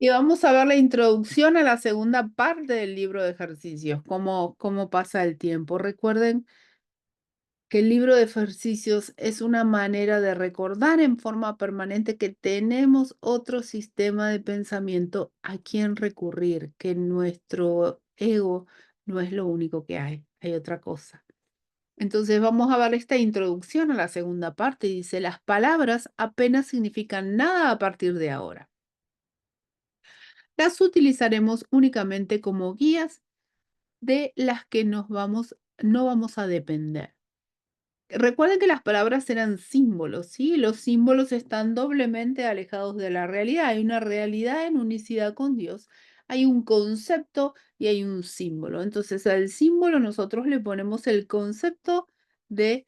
Y vamos a ver la introducción a la segunda parte del libro de ejercicios, cómo pasa el tiempo. Recuerden que el libro de ejercicios es una manera de recordar en forma permanente que tenemos otro sistema de pensamiento a quien recurrir, que nuestro ego no es lo único que hay otra cosa. Entonces vamos a ver esta introducción a la segunda parte. Dice, las palabras apenas significan nada a partir de ahora. Las utilizaremos únicamente como guías de las que no vamos a depender. Recuerden que las palabras eran símbolos, ¿sí? Los símbolos están doblemente alejados de la realidad. Hay una realidad en unicidad con Dios. Hay un concepto y hay un símbolo. Entonces, al símbolo nosotros le ponemos el concepto de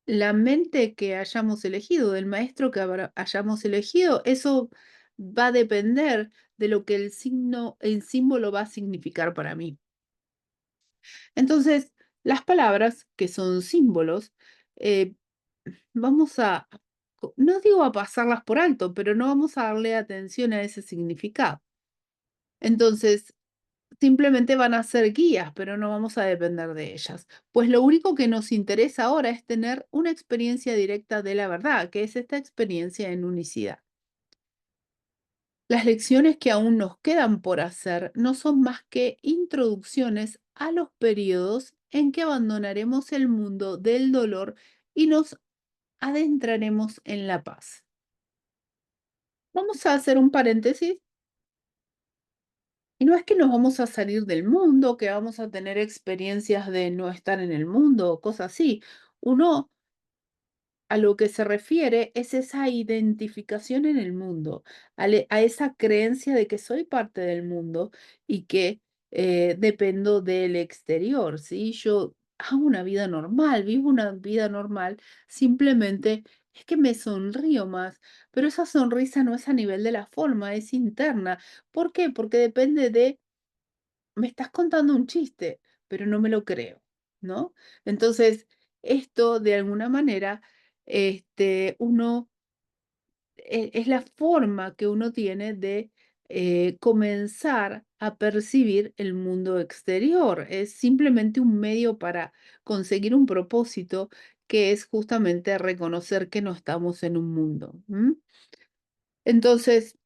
la mente que hayamos elegido, del maestro que hayamos elegido. Eso va a depender de lo que el símbolo va a significar para mí. Entonces, las palabras, que son símbolos, eh, vamos no digo a pasarlas por alto, pero no vamos a darle atención a ese significado. Entonces, simplemente van a ser guías, pero no vamos a depender de ellas. Pues lo único que nos interesa ahora es tener una experiencia directa de la verdad, que es esta experiencia en unicidad. Las lecciones que aún nos quedan por hacer no son más que introducciones a los periodos en que abandonaremos el mundo del dolor y nos adentraremos en la paz. Vamos a hacer un paréntesis y no es que nos vamos a salir del mundo, que vamos a tener experiencias de no estar en el mundo o cosas así. Uno a lo que se refiere es esa identificación en el mundo, a esa creencia de que soy parte del mundo y que dependo del exterior, ¿sí? Yo hago una vida normal, vivo una vida normal, simplemente es que me sonrío más, pero esa sonrisa no es a nivel de la forma, es interna. ¿Por qué? Porque depende de me estás contando un chiste, pero no me lo creo, ¿no? Entonces, esto de alguna manera, uno, es la forma que uno tiene de comenzar a percibir el mundo exterior. Es simplemente un medio para conseguir un propósito que es justamente reconocer que no estamos en un mundo. ¿M? Entonces,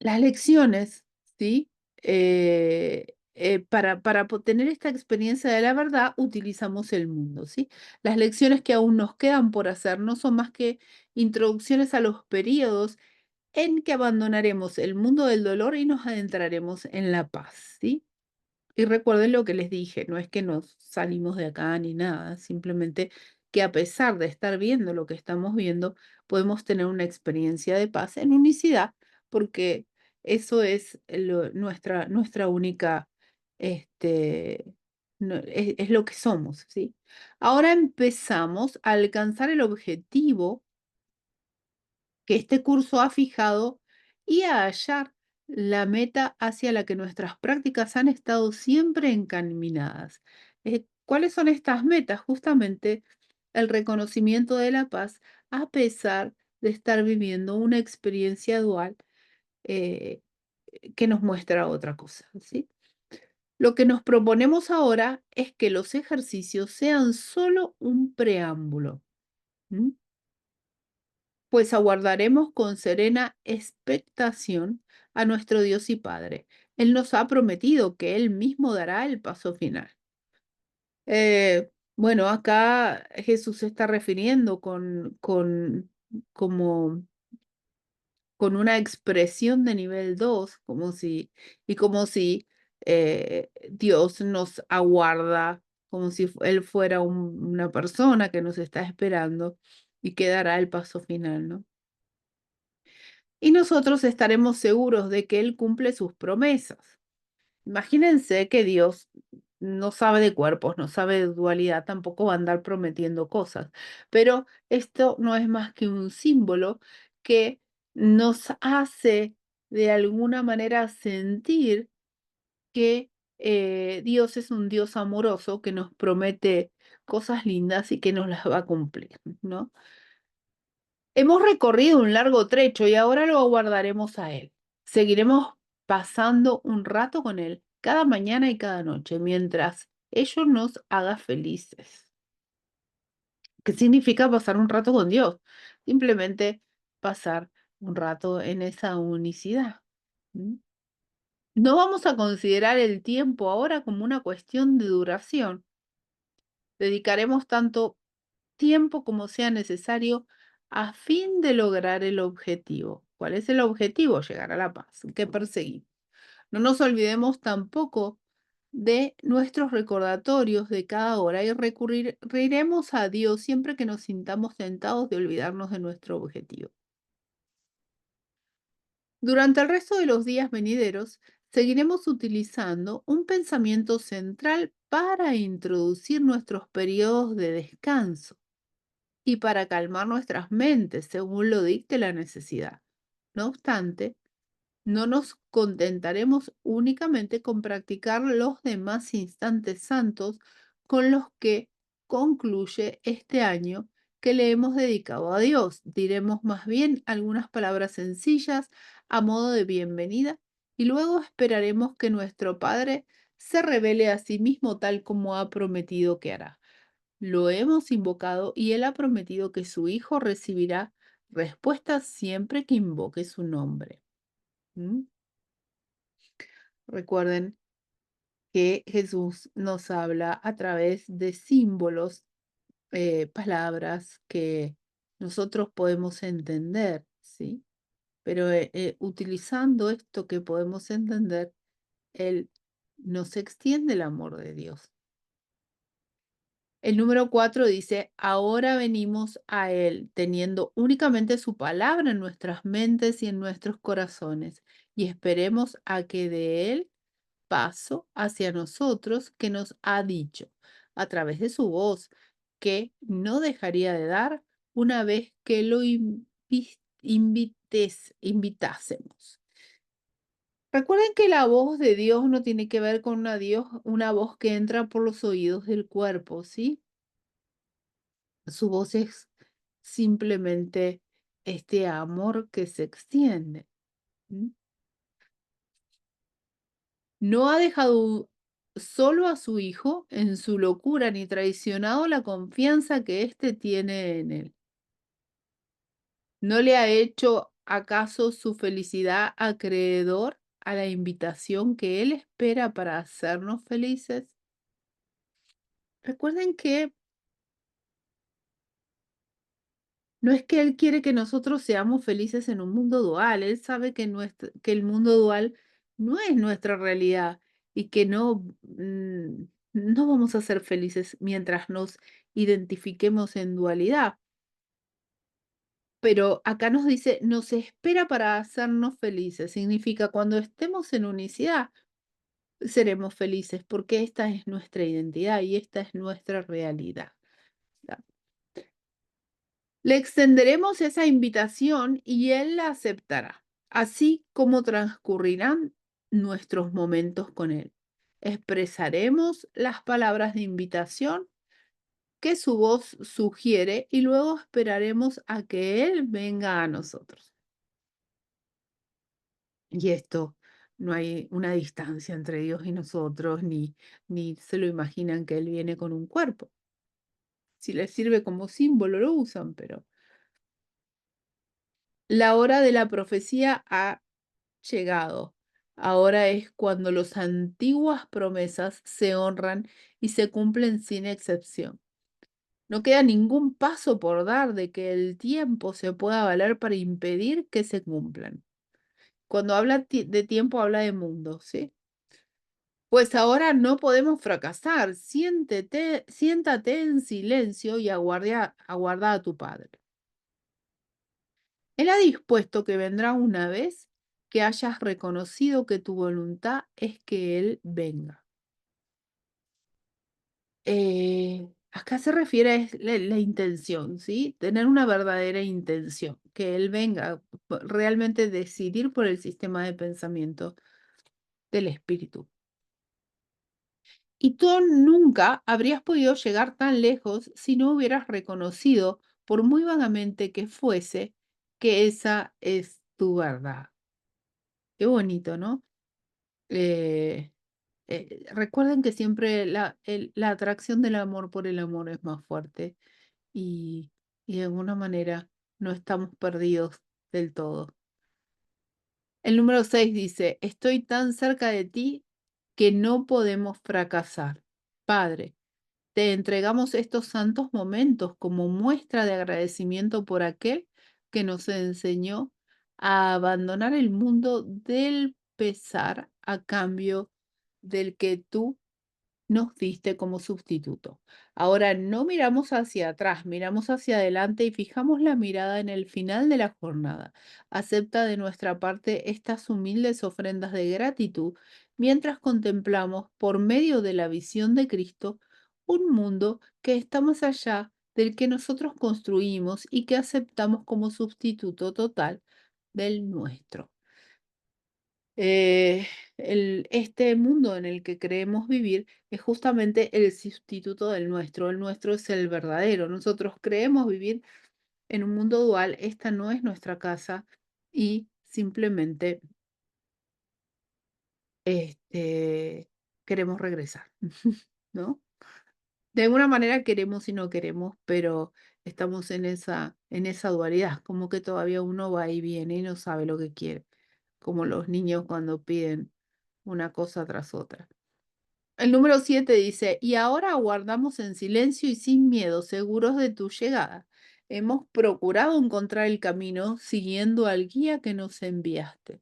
las lecciones, ¿sí? Para tener esta experiencia de la verdad, utilizamos el mundo, ¿sí? Las lecciones que aún nos quedan por hacer no son más que introducciones a los periodos en que abandonaremos el mundo del dolor y nos adentraremos en la paz, ¿sí? Y recuerden lo que les dije, no es que nos salimos de acá ni nada, simplemente que a pesar de estar viendo lo que estamos viendo, podemos tener una experiencia de paz en unicidad, porque eso es nuestra única, este, es lo que somos, ¿sí? Ahora empezamos a alcanzar el objetivo que este curso ha fijado y a hallar la meta hacia la que nuestras prácticas han estado siempre encaminadas. ¿Cuáles son estas metas? Justamente el reconocimiento de la paz a pesar de estar viviendo una experiencia dual eh, que nos muestra otra cosa, ¿sí? Lo que nos proponemos ahora es que los ejercicios sean solo un preámbulo. ¿M? Pues aguardaremos con serena expectación a nuestro Dios y Padre. Él nos ha prometido que Él mismo dará el paso final. Bueno, acá Jesús se está refiriendo como, con una expresión de nivel 2, como si Dios nos aguarda, como si Él fuera una persona que nos está esperando y que dará el paso final, ¿no? Y nosotros estaremos seguros de que Él cumple sus promesas. Imagínense que Dios no sabe de cuerpos, no sabe de dualidad, tampoco va a andar prometiendo cosas, pero esto no es más que un símbolo que nos hace de alguna manera sentir que Dios es un Dios amoroso que nos promete cosas lindas y que nos las va a cumplir, ¿no? Hemos recorrido un largo trecho y ahora lo aguardaremos a Él. Seguiremos pasando un rato con Él cada mañana y cada noche mientras ello nos haga felices. ¿Qué significa pasar un rato con Dios? Simplemente pasar un rato en esa unicidad. ¿Mm? No vamos a considerar el tiempo ahora como una cuestión de duración. Dedicaremos tanto tiempo como sea necesario a fin de lograr el objetivo. ¿Cuál es el objetivo? Llegar a la paz. ¿Qué perseguimos? No nos olvidemos tampoco de nuestros recordatorios de cada hora y recurriremos a Dios siempre que nos sintamos tentados de olvidarnos de nuestro objetivo. Durante el resto de los días venideros, seguiremos utilizando un pensamiento central para introducir nuestros periodos de descanso y para calmar nuestras mentes según lo dicte la necesidad. No obstante, no nos contentaremos únicamente con practicar los demás instantes santos con los que concluye este año que le hemos dedicado a Dios. Diremos más bien algunas palabras sencillas a modo de bienvenida y luego esperaremos que nuestro Padre se revele a sí mismo tal como ha prometido que hará. Lo hemos invocado y Él ha prometido que su Hijo recibirá respuestas siempre que invoque su nombre. ¿Mm? Recuerden que Jesús nos habla a través de símbolos, palabras que nosotros podemos entender, ¿sí? Pero utilizando esto que podemos entender, Él nos extiende el amor de Dios. El número 4 dice, ahora venimos a Él, teniendo únicamente su palabra en nuestras mentes y en nuestros corazones, y esperemos a que de Él paso hacia nosotros que nos ha dicho a través de su voz que no dejaría de dar una vez que lo invitásemos. Recuerden que la voz de Dios no tiene que ver con una voz que entra por los oídos del cuerpo, ¿sí? Su voz es simplemente este amor que se extiende. ¿M? No ha dejado solo a su hijo en su locura ni traicionado la confianza que éste tiene en él. ¿No le ha hecho acaso su felicidad acreedor a la invitación que él espera para hacernos felices? Recuerden que no es que él quiere que nosotros seamos felices en un mundo dual, él sabe que, que el mundo dual no es nuestra realidad y que no vamos a ser felices mientras nos identifiquemos en dualidad. Pero acá nos dice, nos espera para hacernos felices. Significa cuando estemos en unicidad, seremos felices porque esta es nuestra identidad y esta es nuestra realidad. Le extenderemos esa invitación y Él la aceptará, así como transcurrirán nuestros momentos con Él. Expresaremos las palabras de invitación que su voz sugiere y luego esperaremos a que Él venga a nosotros. Y esto, no hay una distancia entre Dios y nosotros, ni se lo imaginan que Él viene con un cuerpo. Si les sirve como símbolo, lo usan, pero la hora de la profecía ha llegado. Ahora es cuando las antiguas promesas se honran y se cumplen sin excepción. No queda ningún paso por dar de que el tiempo se pueda valer para impedir que se cumplan. Cuando habla de tiempo, habla de mundo, ¿sí? Pues ahora no podemos fracasar. Siéntate en silencio y aguarda a tu Padre. Él ha dispuesto que vendrá una vez que hayas reconocido que tu voluntad es que Él venga. Acá se refiere a la intención, ¿sí? Tener una verdadera intención, que Él venga, realmente decidir por el sistema de pensamiento del espíritu. Y tú nunca habrías podido llegar tan lejos si no hubieras reconocido, por muy vagamente que fuese, que esa es tu verdad. Qué bonito, ¿no? Eh, recuerden que siempre la atracción del amor por el amor es más fuerte y, y de alguna manera no estamos perdidos del todo. El número 6 dice, estoy tan cerca de ti que no podemos fracasar. Padre, te entregamos estos santos momentos como muestra de agradecimiento por aquel que nos enseñó a abandonar el mundo del pesar a cambio del que tú nos diste como sustituto. Ahora no miramos hacia atrás, miramos hacia adelante y fijamos la mirada en el final de la jornada. Acepta de nuestra parte estas humildes ofrendas de gratitud mientras contemplamos por medio de la visión de Cristo un mundo que está más allá del que nosotros construimos y que aceptamos como sustituto total del nuestro. Eh, este mundo en el que creemos vivir es justamente el sustituto del nuestro. El nuestro es el verdadero. Nosotros creemos vivir en un mundo dual. Esta no es nuestra casa y simplemente queremos regresar, ¿no? De alguna manera queremos y no queremos, pero estamos en esa dualidad, como que todavía uno va y viene y no sabe lo que quiere, como los niños cuando piden una cosa tras otra. El número 7 dice, y ahora aguardamos en silencio y sin miedo, seguros de tu llegada. Hemos procurado encontrar el camino siguiendo al guía que nos enviaste.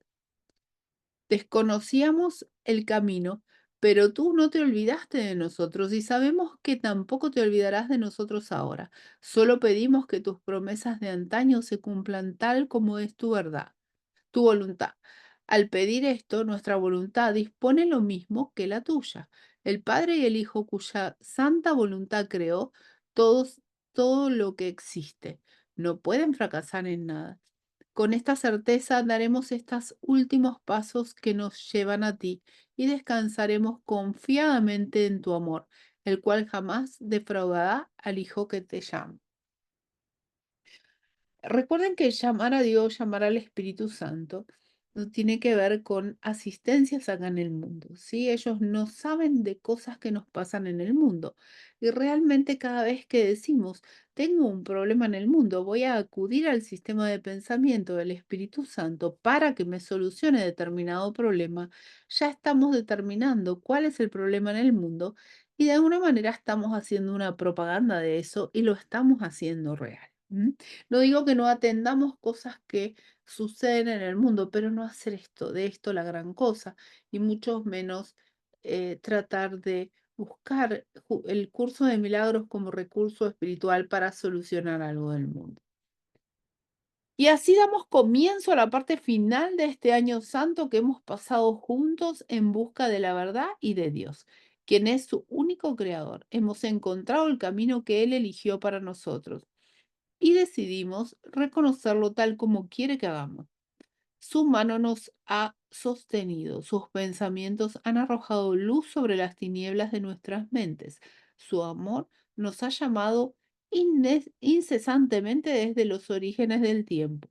Desconocíamos el camino, pero tú no te olvidaste de nosotros y sabemos que tampoco te olvidarás de nosotros ahora. Solo pedimos que tus promesas de antaño se cumplan tal como es tu verdad, tu voluntad. Al pedir esto, nuestra voluntad dispone lo mismo que la tuya. El Padre y el Hijo, cuya santa voluntad creó todos, todo lo que existe, no pueden fracasar en nada. Con esta certeza daremos estos últimos pasos que nos llevan a ti y descansaremos confiadamente en tu amor, el cual jamás defraudará al Hijo que te llama. Recuerden que llamar a Dios, llamar al Espíritu Santo, no tiene que ver con asistencias acá en el mundo, ¿sí? Ellos no saben de cosas que nos pasan en el mundo. Y realmente cada vez que decimos, tengo un problema en el mundo, voy a acudir al sistema de pensamiento del Espíritu Santo para que me solucione determinado problema, ya estamos determinando cuál es el problema en el mundo y de alguna manera estamos haciendo una propaganda de eso y lo estamos haciendo real. ¿M? No digo que no atendamos cosas que suceden en el mundo, pero no hacer de esto la gran cosa, y mucho menos tratar de buscar el curso de milagros como recurso espiritual para solucionar algo del mundo. Y así damos comienzo a la parte final de este año santo que hemos pasado juntos en busca de la verdad y de Dios, quien es su único creador. Hemos encontrado el camino que Él eligió para nosotros y decidimos reconocerlo tal como quiere que hagamos. Su mano nos ha sostenido, sus pensamientos han arrojado luz sobre las tinieblas de nuestras mentes. Su amor nos ha llamado incesantemente desde los orígenes del tiempo.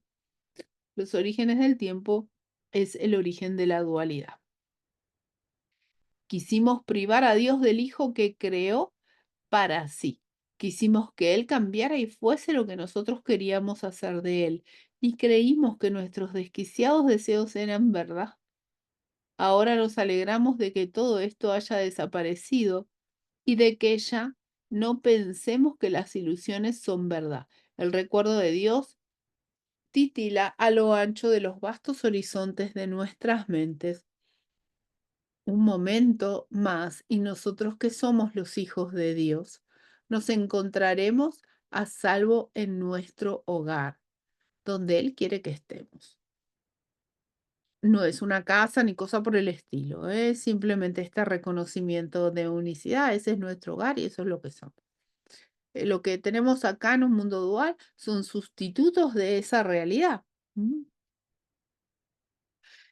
Los orígenes del tiempo es el origen de la dualidad. Quisimos privar a Dios del Hijo que creó para sí. Quisimos que Él cambiara y fuese lo que nosotros queríamos hacer de Él. Y creímos que nuestros desquiciados deseos eran verdad. Ahora nos alegramos de que todo esto haya desaparecido y de que ya no pensemos que las ilusiones son verdad. El recuerdo de Dios titila a lo ancho de los vastos horizontes de nuestras mentes. Un momento más y nosotros que somos los hijos de Dios, nos encontraremos a salvo en nuestro hogar, donde Él quiere que estemos. No es una casa ni cosa por el estilo, es simplemente este reconocimiento de unicidad, ese es nuestro hogar y eso es lo que somos. Lo que tenemos acá en un mundo dual son sustitutos de esa realidad. ¿Mm?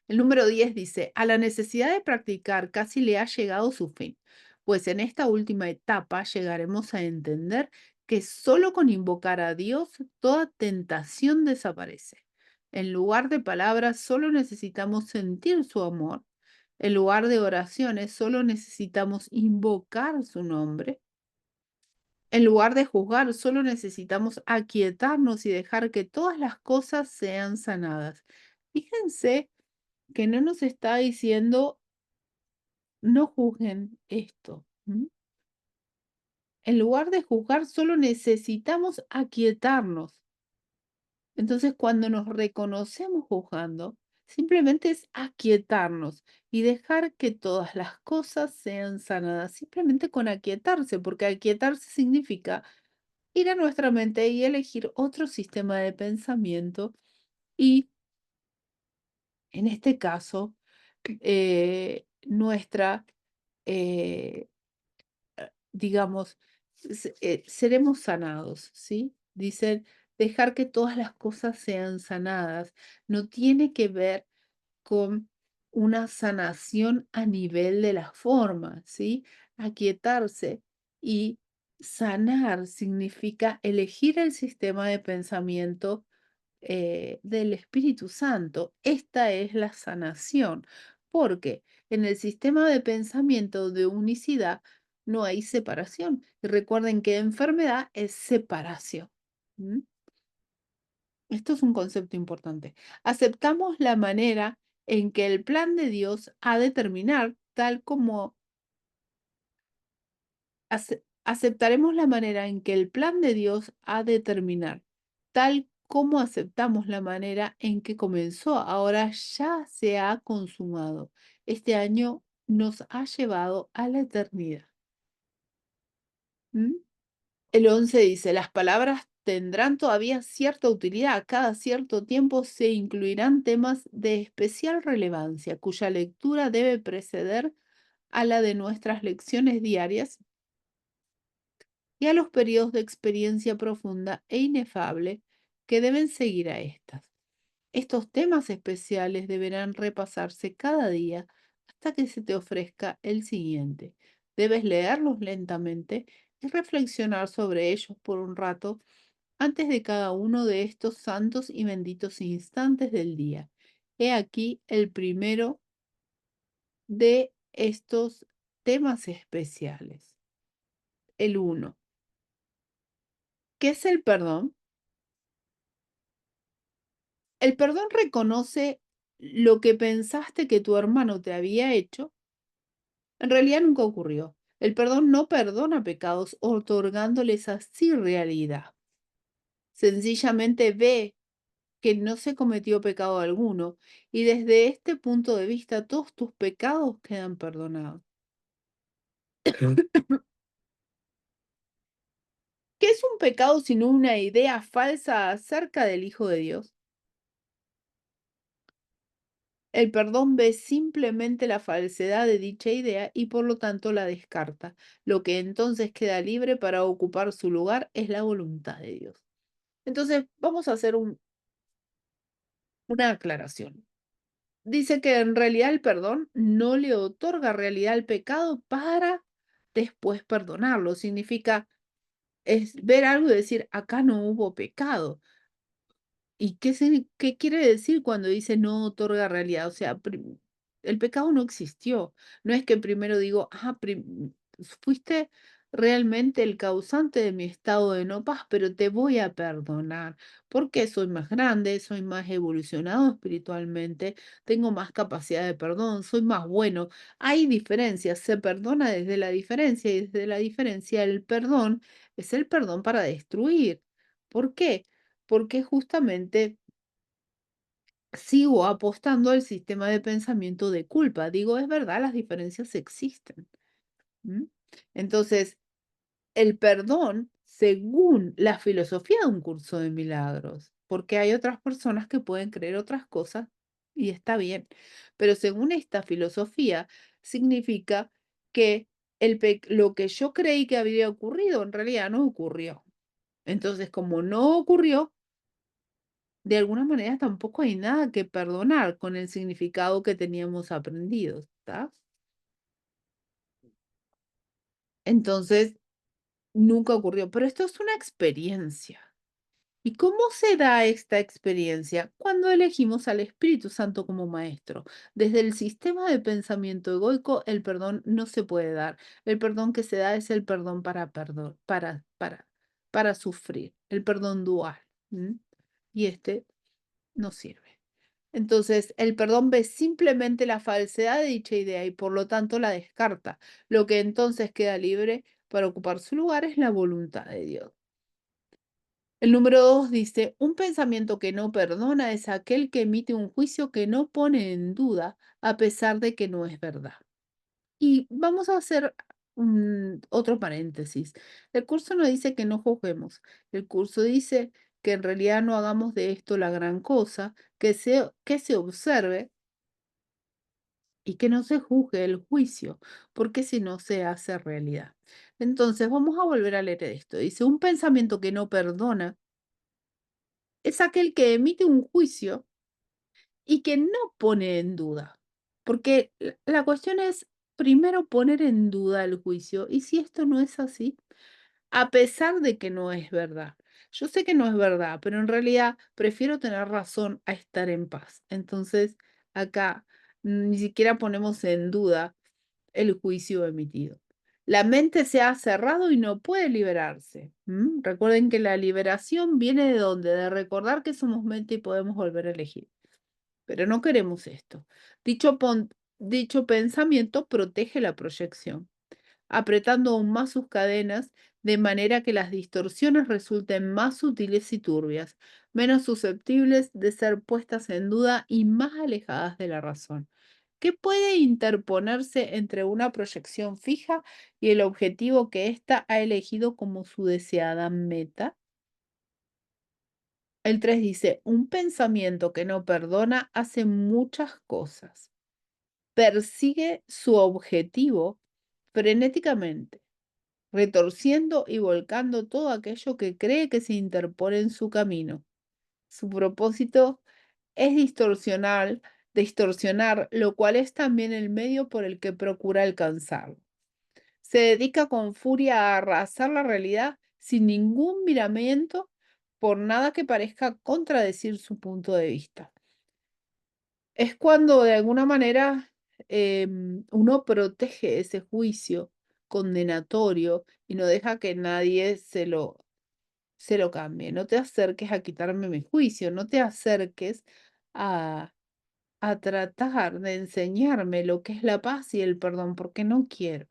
El número 10 dice, a la necesidad de practicar casi le ha llegado su fin, pues en esta última etapa llegaremos a entender que solo con invocar a Dios toda tentación desaparece. En lugar de palabras, solo necesitamos sentir su amor. En lugar de oraciones, solo necesitamos invocar su nombre. En lugar de juzgar, solo necesitamos aquietarnos y dejar que todas las cosas sean sanadas. Fíjense que no nos está diciendo no juzguen esto. En lugar de juzgar, solo necesitamos aquietarnos. Entonces, cuando nos reconocemos juzgando, simplemente es aquietarnos y dejar que todas las cosas sean sanadas, simplemente con aquietarse, porque aquietarse significa ir a nuestra mente y elegir otro sistema de pensamiento y, en este caso, nuestra, eh, digamos, seremos sanados, ¿sí? Dicen, dejar que todas las cosas sean sanadas. No tiene que ver con una sanación a nivel de la forma, ¿sí? Aquietarse y sanar significa elegir el sistema de pensamiento del Espíritu Santo. Esta es la sanación, porque en el sistema de pensamiento de unicidad no hay separación. Y recuerden que enfermedad es separación. ¿M? Esto es un concepto importante. Aceptamos la manera en que el plan de Dios ha de terminar, tal como aceptaremos la manera en que el plan de Dios ha de terminar, tal como aceptamos la manera en que comenzó. Ahora ya se ha consumado. Este año nos ha llevado a la eternidad. ¿Mm? El 11 dice, las palabras tendrán todavía cierta utilidad. Cada cierto tiempo se incluirán temas de especial relevancia, cuya lectura debe preceder a la de nuestras lecciones diarias y a los periodos de experiencia profunda e inefable que deben seguir a estas. Estos temas especiales deberán repasarse cada día hasta que se te ofrezca el siguiente. Debes leerlos lentamente y reflexionar sobre ellos por un rato antes de cada uno de estos santos y benditos instantes del día. He aquí el primero de estos temas especiales. El uno. ¿Qué es el perdón? El perdón reconoce lo que pensaste que tu hermano te había hecho, en realidad nunca ocurrió. El perdón no perdona pecados otorgándoles así realidad. Sencillamente ve que no se cometió pecado alguno y desde este punto de vista todos tus pecados quedan perdonados. ¿Qué es un pecado sino una idea falsa acerca del Hijo de Dios? El perdón ve simplemente la falsedad de dicha idea y por lo tanto la descarta. Lo que entonces queda libre para ocupar su lugar es la voluntad de Dios. Entonces, vamos a hacer una aclaración. Dice que en realidad el perdón no le otorga realidad al pecado para después perdonarlo. Significa es ver algo y decir, acá no hubo pecado. ¿Y qué quiere decir cuando dice no otorga realidad? O sea, el pecado no existió. No es que primero digo, fuiste realmente el causante de mi estado de no paz, pero te voy a perdonar, porque soy más grande, soy más evolucionado espiritualmente, tengo más capacidad de perdón, soy más bueno. Hay diferencias, se perdona desde la diferencia y desde la diferencia el perdón es el perdón para destruir. ¿Por qué? Porque justamente sigo apostando al sistema de pensamiento de culpa. Digo, es verdad, las diferencias existen. ¿M? Entonces, el perdón, según la filosofía de un curso de milagros, porque hay otras personas que pueden creer otras cosas y está bien, pero según esta filosofía, significa que lo que yo creí que había ocurrido en realidad no ocurrió. Entonces, como no ocurrió, de alguna manera tampoco hay nada que perdonar con el significado que teníamos aprendido, ¿está? Entonces, nunca ocurrió, pero esto es una experiencia. ¿Y cómo se da esta experiencia? Cuando elegimos al Espíritu Santo como maestro. Desde el sistema de pensamiento egoico, el perdón no se puede dar. El perdón que se da es el perdón para sufrir, el perdón dual. ¿M? Y este no sirve. Entonces, el perdón ve simplemente la falsedad de dicha idea y por lo tanto la descarta. Lo que entonces queda libre para ocupar su lugar es la voluntad de Dios. El número 2 dice, un pensamiento que no perdona es aquel que emite un juicio que no pone en duda a pesar de que no es verdad. Y vamos a hacer otro paréntesis. El curso no dice que no juzguemos. El curso dice que en realidad no hagamos de esto la gran cosa, que se observe y que no se juzgue el juicio, porque si no se hace realidad. Entonces, vamos a volver a leer esto. Dice, un pensamiento que no perdona es aquel que emite un juicio y que no pone en duda. Porque la cuestión es primero poner en duda el juicio. ¿Y si esto no es así? A pesar de que no es verdad. Yo sé que no es verdad, pero en realidad prefiero tener razón a estar en paz. Entonces, acá ni siquiera ponemos en duda el juicio emitido. La mente se ha cerrado y no puede liberarse. ¿M? Recuerden que la liberación viene de dónde? De recordar que somos mente y podemos volver a elegir. Pero no queremos esto. Dicho pensamiento protege la proyección, apretando aún más sus cadenas de manera que las distorsiones resulten más sutiles y turbias, menos susceptibles de ser puestas en duda y más alejadas de la razón. ¿Qué puede interponerse entre una proyección fija y el objetivo que ésta ha elegido como su deseada meta? El 3 dice, un pensamiento que no perdona hace muchas cosas. Persigue su objetivo frenéticamente, retorciendo y volcando todo aquello que cree que se interpone en su camino. Su propósito es distorsionar, lo cual es también el medio por el que procura alcanzarlo. Se dedica con furia a arrasar la realidad sin ningún miramiento por nada que parezca contradecir su punto de vista. Es cuando de alguna manera uno protege ese juicio condenatorio y no deja que nadie se lo cambie. No te acerques a quitarme mi juicio, no te acerques a, a tratar de enseñarme lo que es la paz y el perdón, porque no quiero.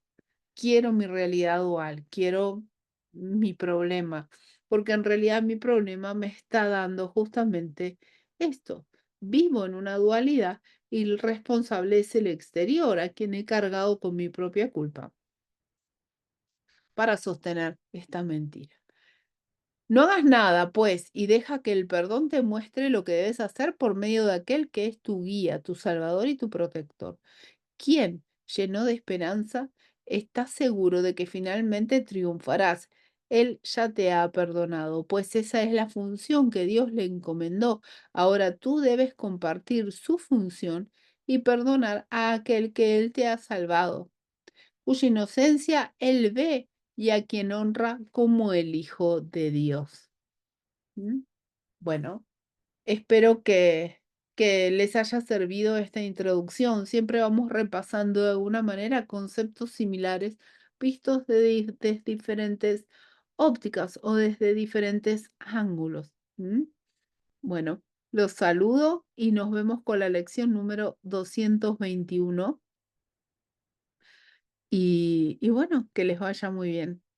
Quiero mi realidad dual, quiero mi problema, porque en realidad mi problema me está dando justamente esto. Vivo en una dualidad y el responsable es el exterior, a quien he cargado con mi propia culpa para sostener esta mentira. No hagas nada, pues, y deja que el perdón te muestre lo que debes hacer por medio de aquel que es tu guía, tu salvador y tu protector. Quien, lleno de esperanza, está seguro de que finalmente triunfarás. Él ya te ha perdonado, pues esa es la función que Dios le encomendó. Ahora tú debes compartir su función y perdonar a aquel que Él te ha salvado, cuya inocencia Él ve y a quien honra como el Hijo de Dios. ¿Mm? Bueno. Espero que les haya servido esta introducción. Siempre vamos repasando de alguna manera conceptos similares vistos desde diferentes ópticas o desde diferentes ángulos. ¿M? Bueno, los saludo y nos vemos con la lección número 221 y bueno, que les vaya muy bien.